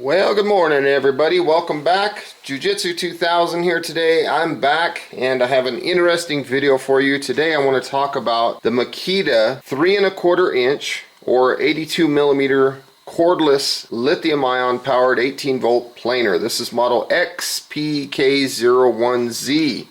Well, good morning everybody. Welcome back. Jiu-Jitsu 2000 here today. I'm back and I have an interesting video for you. Today I want to talk about the Makita 3 1/4 inch or 82 millimeter cordless lithium-ion powered 18 volt planer. This is model XPK01Z.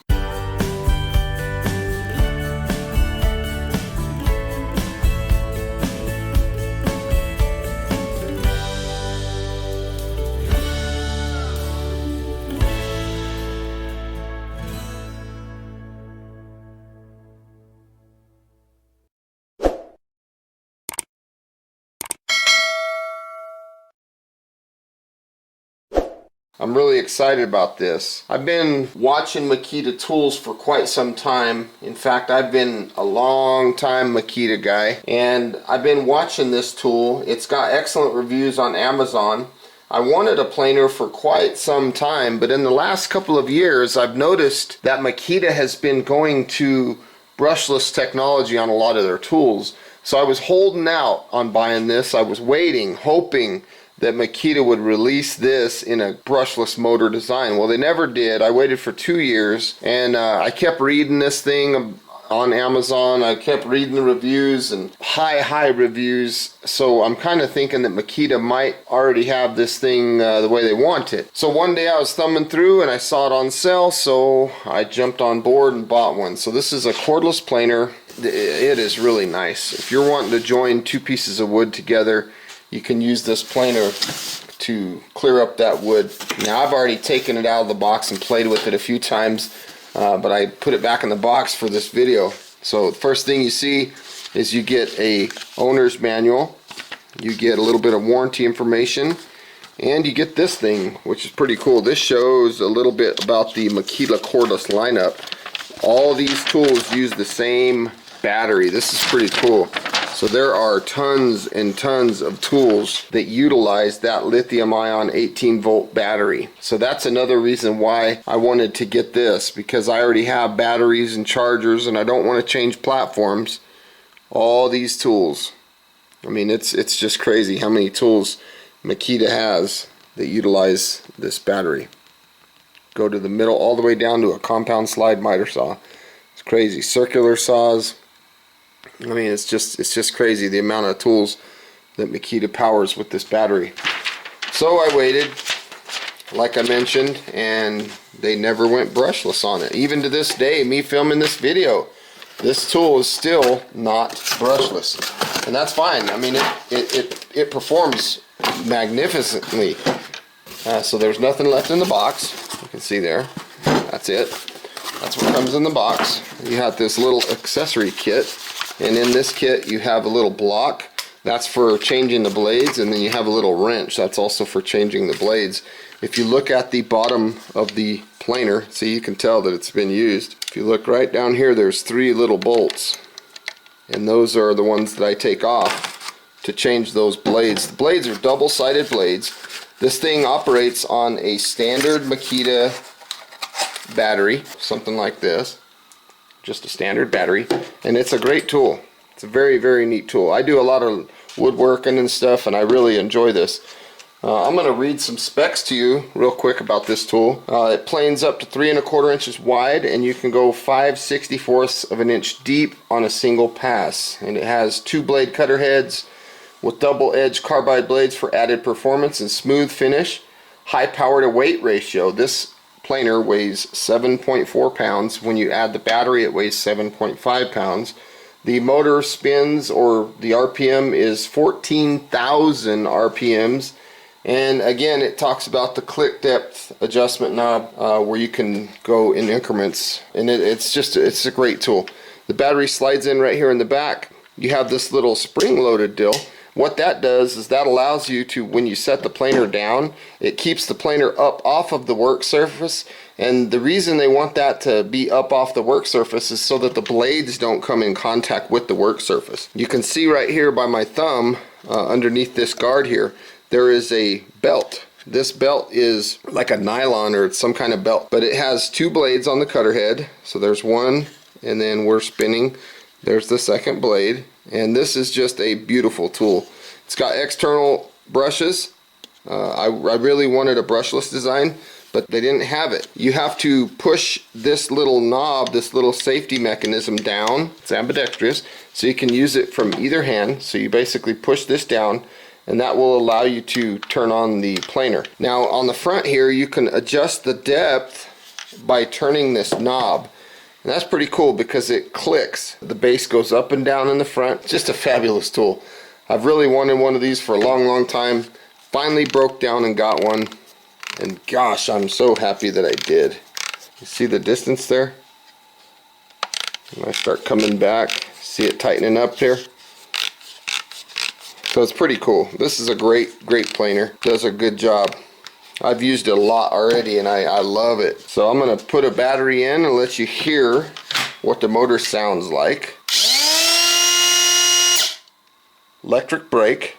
I'm really excited about this. I've been watching Makita tools for quite some time. In fact, I've been a long time Makita guy, and I've been watching this tool. It's got excellent reviews on Amazon. I wanted a planer for quite some time, but in the last couple of years I've noticed that Makita has been going to brushless technology on a lot of their tools. So I was holding out on buying this. I was waiting, hoping that Makita would release this in a brushless motor design. Well, they never did. I waited for 2 years, and I kept reading this thing on Amazon. I kept reading the reviews and high reviews. So I'm kind of thinking that Makita might already have this thing the way they want it. So one day I was thumbing through and I saw it on sale, so I jumped on board and bought one. So this is a cordless planer. It is really nice. If you're wanting to join two pieces of wood together, you can use this planer to clear up that wood. Now I've already taken it out of the box and played with it a few times, but I put it back in the box for this video. So the first thing you see is you get a owner's manual, you get a little bit of warranty information, and you get this thing, which is pretty cool. This shows a little bit about the Makita cordless lineup. All these tools use the same battery. This is pretty cool. So there are tons and tons of tools that utilize that lithium-ion 18 volt battery. So that's another reason why I wanted to get this, because I already have batteries and chargers and I don't want to change platforms. All these tools, I mean, it's just crazy how many tools Makita has that utilize this battery. Go to the middle all the way down to a compound slide miter saw. It's crazy. Circular saws. I mean, it's just crazy the amount of tools that Makita powers with this battery. So I waited, like I mentioned, and they never went brushless on it. Even to this day, me filming this video, this tool is still not brushless, and that's fine. I mean, it performs magnificently. So there's nothing left in the box. You can see there. That's it. That's what comes in the box. You have this little accessory kit. And in this kit you have a little block, that's for changing the blades, and then you have a little wrench, that's also for changing the blades. If you look at the bottom of the planer, see, you can tell that it's been used. If you look right down here, there's 3 little bolts, and those are the ones that I take off to change those blades. The blades are double-sided blades. This thing operates on a standard Makita battery, something like this. Just a standard battery, and it's a great tool. It's a very neat tool. I do a lot of woodworking and stuff, and I really enjoy this. I'm going to read some specs to you real quick about this tool. It planes up to 3 1/4 inches wide, and you can go 5/64 of an inch deep on a single pass. And it has 2 blade cutter heads with double edge carbide blades for added performance and smooth finish. High power to weight ratio. This planer weighs 7.4 pounds. When you add the battery, it weighs 7.5 pounds. The motor spins, or the RPM, is 14,000 RPMs. And again, it talks about the click depth adjustment knob, where you can go in increments. And it's a great tool. The battery slides in right here in the back. You have this little spring-loaded deal. What that does is that allows you to, when you set the planer down, it keeps the planer up off of the work surface. And the reason they want that to be up off the work surface is so that the blades don't come in contact with the work surface. You can see right here by my thumb, underneath this guard here, there is a belt. This belt is like a nylon or some kind of belt, but it has 2 blades on the cutter head. So there's one, and then we're spinning. There's the second blade. And this is just a beautiful tool. It's got external brushes I really wanted a brushless design, but they didn't have it. You have to push this little knob, this little safety mechanism down. It's ambidextrous, so you can use it from either hand. So you basically push this down, and that will allow you to turn on the planer. Now on the front here, you can adjust the depth by turning this knob. And that's pretty cool because it clicks. The base goes up and down in the front. Just a fabulous tool. I've really wanted one of these for a long time. Finally broke down and got one. And gosh, I'm so happy that I did. You see the distance there? And I start coming back. See it tightening up here? So it's pretty cool. This is a great planer. Does a good job. I've used it a lot already and I love it. So I'm going to put a battery in and let you hear what the motor sounds like. Electric brake.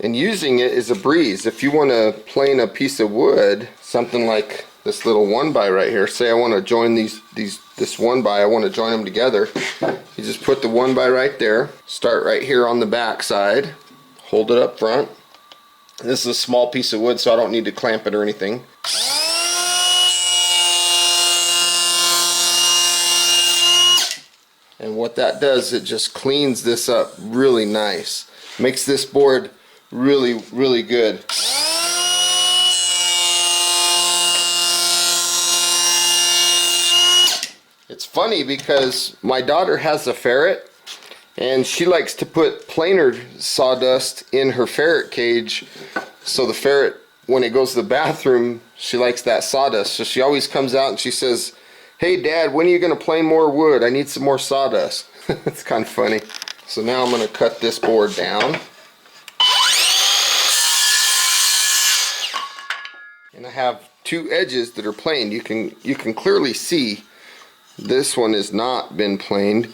And using it is a breeze. If you want to plane a piece of wood, something like this little 1x right here, say I want to join this 1x, I want to join them together. You just put the 1x right there, start right here on the back side, hold it up front. This is a small piece of wood, so I don't need to clamp it or anything. And what that does, it just cleans this up really nice. Makes this board really good. It's funny because my daughter has a ferret and she likes to put planer sawdust in her ferret cage, so the ferret, when it goes to the bathroom, she likes that sawdust. So she always comes out and she says, "Hey Dad, when are you going to plane more wood? I need some more sawdust." It's kind of funny. So now I'm going to cut this board down. And I have two edges that are planed. You can clearly see this one has not been planed,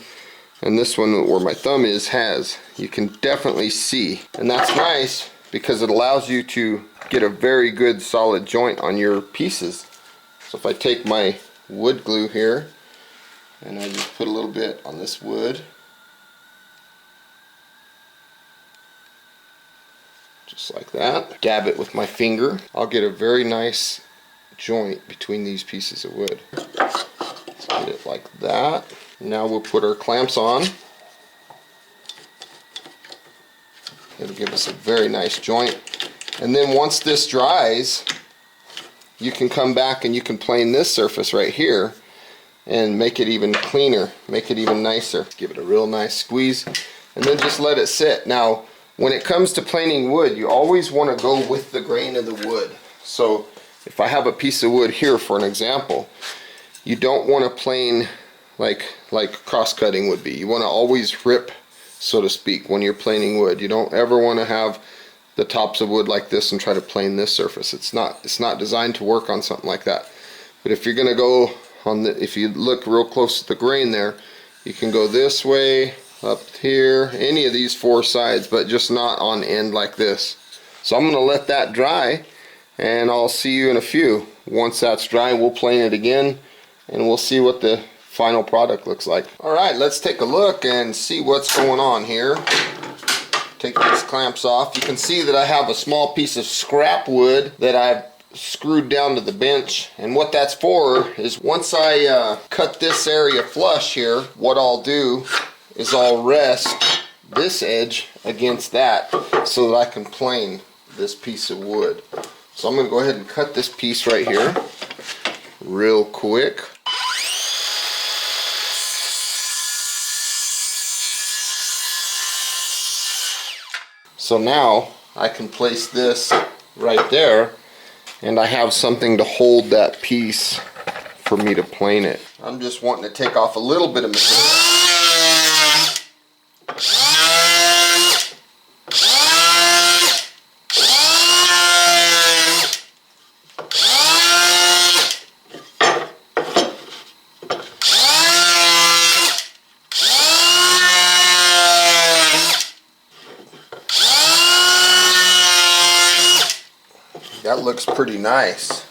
and this one where my thumb is has. You can definitely see, and that's nice because it allows you to get a very good solid joint on your pieces. So if I take my wood glue here and I just put a little bit on this wood, just like that, dab it with my finger, I'll get a very nice joint between these pieces of wood. Let's get it like that. Now we'll put our clamps on. It'll give us a very nice joint. And then once this dries, you can come back and you can plane this surface right here and make it even cleaner, make it even nicer. Give it a real nice squeeze and then just let it sit. Now when it comes to planing wood, you always want to go with the grain of the wood. So if I have a piece of wood here for an example, you don't want to plane like cross-cutting would be. You want to always rip, so to speak, when you're planing wood. You don't ever want to have the tops of wood like this and try to plane this surface. It's not designed to work on something like that. But if you're going to go on if you look real close to the grain there, you can go this way, up here, any of these four sides, but just not on end like this. So I'm going to let that dry and I'll see you in a few. Once that's dry, we'll plane it again and we'll see what the final product looks like. Alright, let's take a look and see what's going on here. Take these clamps off. You can see that I have a small piece of scrap wood that I've screwed down to the bench, and what that's for is once I cut this area flush here, what I'll do is I'll rest this edge against that so that I can plane this piece of wood. So I'm going to go ahead and cut this piece right here real quick. So now I can place this right there and I have something to hold that piece for me to plane it. I'm just wanting to take off a little bit of material. That looks pretty nice.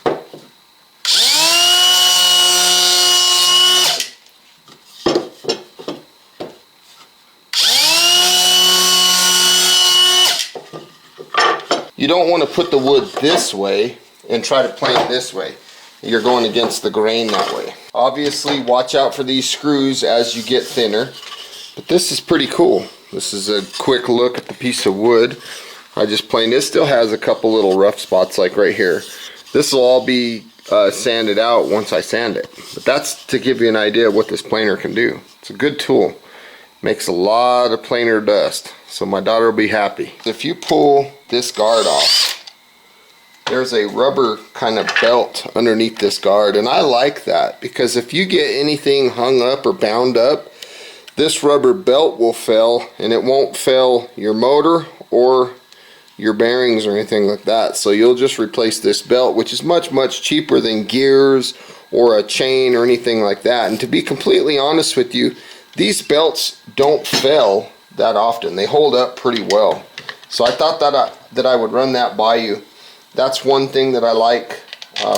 you don't want to put the wood this way and try to plane this way. You're going against the grain that way. Obviously, watch out for these screws as you get thinner. But this is pretty cool. This is a quick look at the piece of wood. I just planed. It still has a couple little rough spots like right here. This will all be sanded out once I sand it. But that's to give you an idea of what this planer can do. It's a good tool. Makes a lot of planer dust. So my daughter will be happy. If you pull this guard off, there's a rubber kind of belt underneath this guard, and I like that because if you get anything hung up or bound up, this rubber belt will fail, and it won't fail your motor or your bearings or anything like that. So you'll just replace this belt, which is much cheaper than gears or a chain or anything like that. And to be completely honest with you, these belts don't fail that often. They hold up pretty well. So I thought that I would run that by you. That's one thing that I like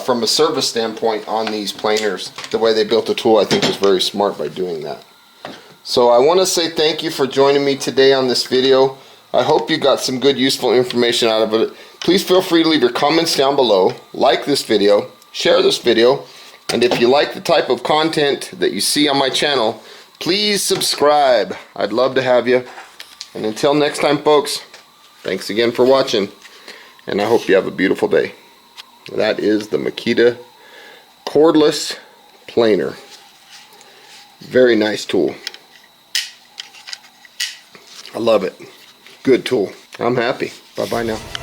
from a service standpoint on these planers. The way they built the tool, I think, was very smart by doing that. So I want to say thank you for joining me today on this video. I hope you got some good, useful information out of it. Please feel free to leave your comments down below, like this video, share this video, and if you like the type of content that you see on my channel, please subscribe. I'd love to have you. And until next time, folks, thanks again for watching. And I hope you have a beautiful day. That is the Makita Cordless Planer. Very nice tool. I love it. Good tool. I'm happy. Bye-bye now.